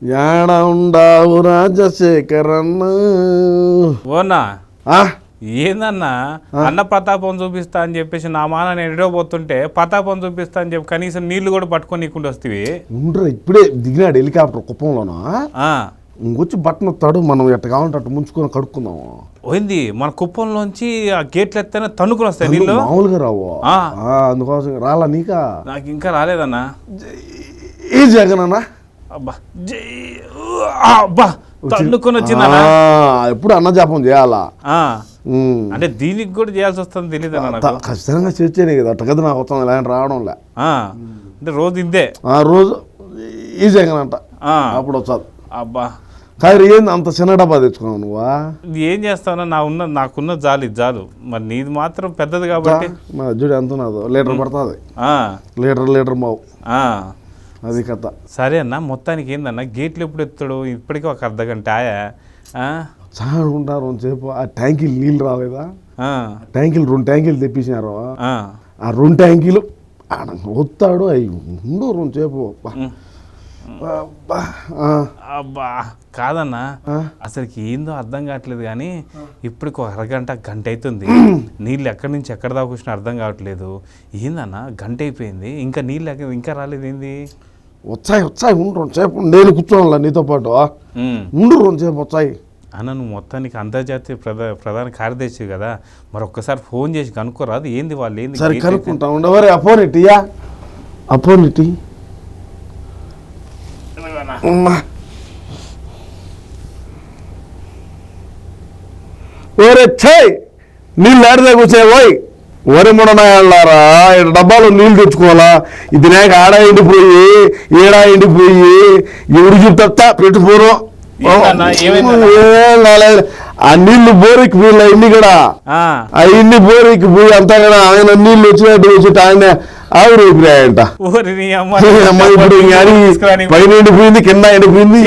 యాడ ఉండావు రాజశేఖరన్న ఓనా ఏందన్నా అన్న ప్రతాపం చూపిస్తా అని చెప్పేసి నా మాన నేను ఎడవబోతుంటే ప్రతాపం చూపిస్తా అని చెప్పి కనీసం నీళ్లు కూడా పట్టుకొని నీకుండా వస్తేవి ఉండరు ఇప్పుడే దిగినాడు హెలికాప్టర్ కుప్పంలోనా ఇంకొచ్చి బట్టను వస్తాడు మనం ఎట్ట కావాలంటే అట్టు ముంచుకొని కడుక్కుందాం పోయింది మన కుప్పంలోంచి ఆ గేట్లు ఎత్తేనే తన్నుకుని వస్తాయి నీళ్ళు మామూలుగా రావు అందుకోసం రాలా నీకా నాకు ఇంకా రాలేదన్నా ఏ జగనన్నా అబ్బా అబ్బా తన్నుకొని వచ్చిందన్నా ఎప్పుడు అన్న జాపం చేయాలా అంటే దీనికి కూడా చేయాల్సి వస్తుంది తెలియదు ఖచ్చితంగా చేర్చేనే కదా అట్ట కదా నాకు వస్తుంది ఇలాంటి రావడంలే అంటే రోజు ఇందే రోజు ఈ జగనంట అప్పుడు వచ్చాది అబ్బా కానీ ఏంది అంత చిన్న డబ్బా తెచ్చుకున్నావు నువ్వా ఏం చేస్తావన్నా నాకున్న జాలి జాలు మరి నీది మాత్రం పెద్దది కాబట్టి నా చూడు ఎంత ఉన్నదో లీటర్ పడుతుంది లీటర్ మావు అది కథ సరే అన్న మొత్తానికి ఏందన్నా గేట్లు ఎప్పుడు ఎత్తాడు ఇప్పటికీ ఒక అర్ధగంట ఆయా చాడుకుంటా రెండుసేపు ఆ ట్యాంకీలు నీళ్ళు రాలేదా ట్యాంకీలు 2 ట్యాంకీలు తెప్పించినారు ఆ 2 ట్యాంకీలు వస్తాడు అవి ఉండు రెండుసేపు అబ్బా కాదన్నా అసలుకి ఏందో అర్థం కావట్లేదు కానీ ఇప్పటికి ఒక అరగంట గంట అవుతుంది నీళ్ళు ఎక్కడి నుంచి ఎక్కడ దాకా వచ్చినా అర్థం కావట్లేదు ఏందన్నా గంట అయిపోయింది ఇంకా నీళ్ళు ఇంకా రాలేదు ఏంది వచ్చాయి ఉండు రెండుసేపు నేను కూర్చోవాలా నీతో పాటు ఉండు రెండుసేపు వచ్చాయి అన్న నువ్వు మొత్తానికి అంతర్జాతీయ ప్రధాన కార్యదర్శి కదా మరి ఒక్కసారి ఫోన్ చేసి కనుక్కోరాదు ఏంది వాళ్ళు ఏంది సరే కనుక్కుంటా ఉండవరే అపోనిటీయా అపోనిటీ ఓరే ఛాయ్ నీళ్ళు ఆడితే కూర్చోయి పోయి వరి ముడనాయాలారా డబ్బాలో నీళ్ళు తెచ్చుకోవాలా ఇది నాక ఆడ ఎండిపోయి ఏడా ఎండిపోయి ఎవరు చెప్తా పెట్టుకోరు ఆ నీళ్లు బోరికి పోయిన ఇన్ని కూడా ఆ ఇన్ని బోరికి పోయి అంతా కూడా ఆయన నీళ్ళు వచ్చినట్టు వచ్చి ఆయన ఆవిడ అయిపోయాయంట ఇప్పుడు పైన ఎండిపోయింది కింద ఎండిపోయింది